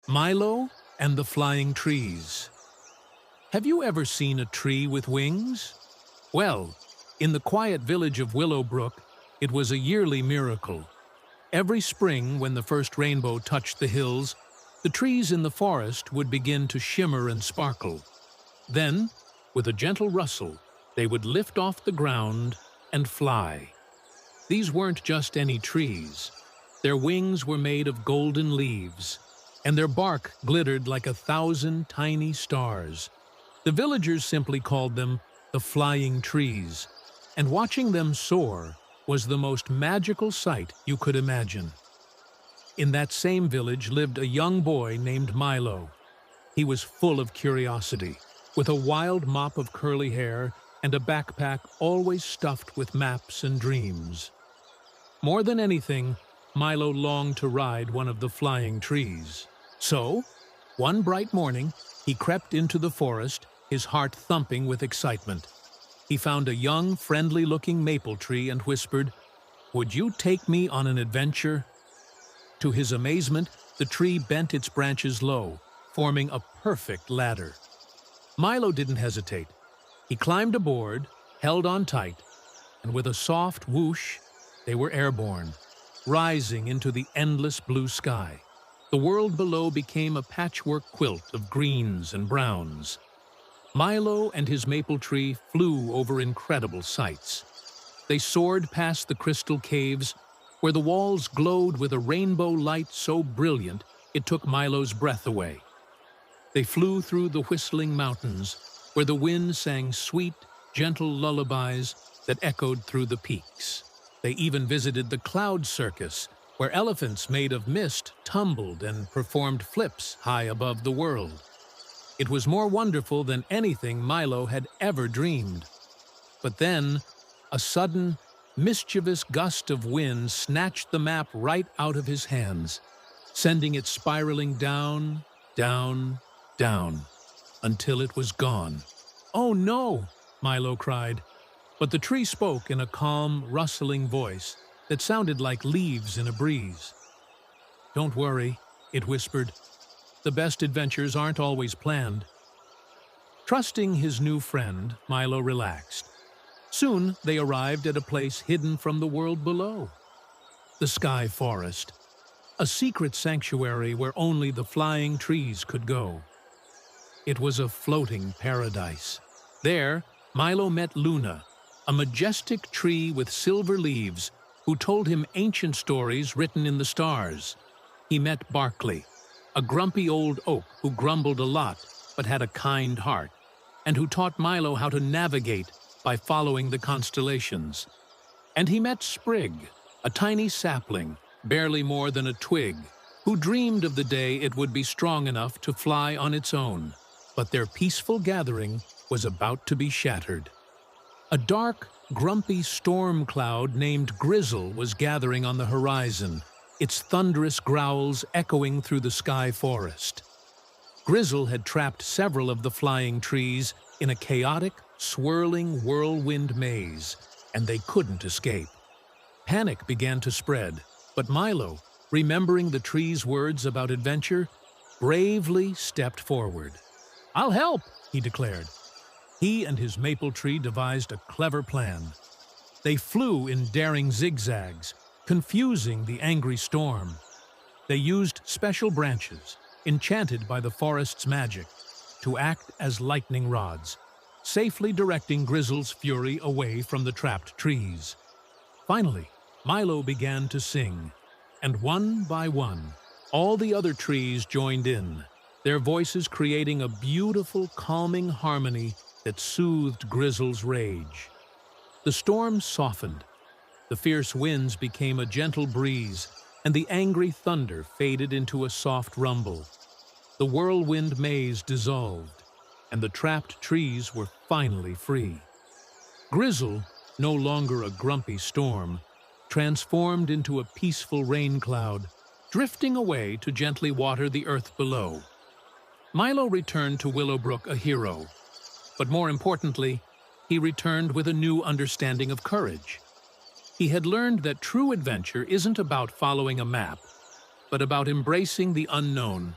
Milo and the Flying Trees. Have you ever seen a tree with wings? Well, in the quiet village of Willowbrook, it was a yearly miracle. Every spring, when the first rainbow touched the hills, the trees in the forest would begin to shimmer and sparkle. Then, with a gentle rustle, they would lift off the ground and fly. These weren't just any trees. Their wings were made of golden leaves, and their bark glittered like 1,000 tiny stars. The villagers simply called them the flying trees, and watching them soar was the most magical sight you could imagine. In that same village lived a young boy named Milo. He was full of curiosity, with a wild mop of curly hair and a backpack always stuffed with maps and dreams. More than anything, Milo longed to ride one of the flying trees. So, one bright morning, he crept into the forest, his heart thumping with excitement. He found a young, friendly-looking maple tree and whispered, "Would you take me on an adventure?" To his amazement, the tree bent its branches low, forming a perfect ladder. Milo didn't hesitate. He climbed aboard, held on tight, and with a soft whoosh, they were airborne, rising into the endless blue sky. The world below became a patchwork quilt of greens and browns. Milo and his maple tree flew over incredible sights. They soared past the crystal caves, where the walls glowed with a rainbow light so brilliant it took Milo's breath away. They flew through the whistling mountains, where the wind sang sweet, gentle lullabies that echoed through the peaks. They even visited the cloud circus, where elephants made of mist tumbled and performed flips high above the world. It was more wonderful than anything Milo had ever dreamed. But then, a sudden, mischievous gust of wind snatched the map right out of his hands, sending it spiraling down, down, down, until it was gone. "Oh no!" Milo cried. But the tree spoke in a calm, rustling voice that sounded like leaves in a breeze. "Don't worry," it whispered. "The best adventures aren't always planned." Trusting his new friend, Milo relaxed. Soon they arrived at a place hidden from the world below. The Sky Forest, a secret sanctuary where only the flying trees could go. It was a floating paradise. There, Milo met Luna, a majestic tree with silver leaves, who told him ancient stories written in the stars. He met Barkley, a grumpy old oak who grumbled a lot but had a kind heart, and who taught Milo how to navigate by following the constellations. And he met Sprig, a tiny sapling, barely more than a twig, who dreamed of the day it would be strong enough to fly on its own. But their peaceful gathering was about to be shattered. A dark, grumpy storm cloud named Grizzle was gathering on the horizon, its thunderous growls echoing through the Sky Forest. Grizzle had trapped several of the flying trees in a chaotic, swirling whirlwind maze, and they couldn't escape. Panic began to spread, but Milo, remembering the tree's words about adventure, bravely stepped forward. "I'll help," he declared. He and his maple tree devised a clever plan. They flew in daring zigzags, confusing the angry storm. They used special branches, enchanted by the forest's magic, to act as lightning rods, safely directing Grizzle's fury away from the trapped trees. Finally, Milo began to sing, and one by one, all the other trees joined in, their voices creating a beautiful, calming harmony that soothed Grizzle's rage. The storm softened, the fierce winds became a gentle breeze, and the angry thunder faded into a soft rumble. The whirlwind maze dissolved, and the trapped trees were finally free. Grizzle, no longer a grumpy storm, transformed into a peaceful rain cloud, drifting away to gently water the earth below. Milo returned to Willowbrook a hero, but more importantly, he returned with a new understanding of courage. He had learned that true adventure isn't about following a map, but about embracing the unknown.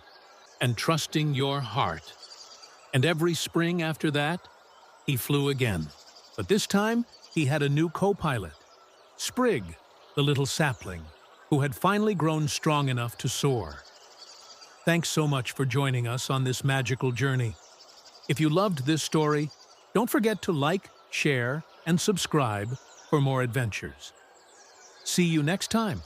and trusting your heart. And every spring after that, he flew again. But this time, he had a new co-pilot, Sprig, the little sapling, who had finally grown strong enough to soar. Thanks so much for joining us on this magical journey. If you loved this story, don't forget to like, share, and subscribe for more adventures. See you next time.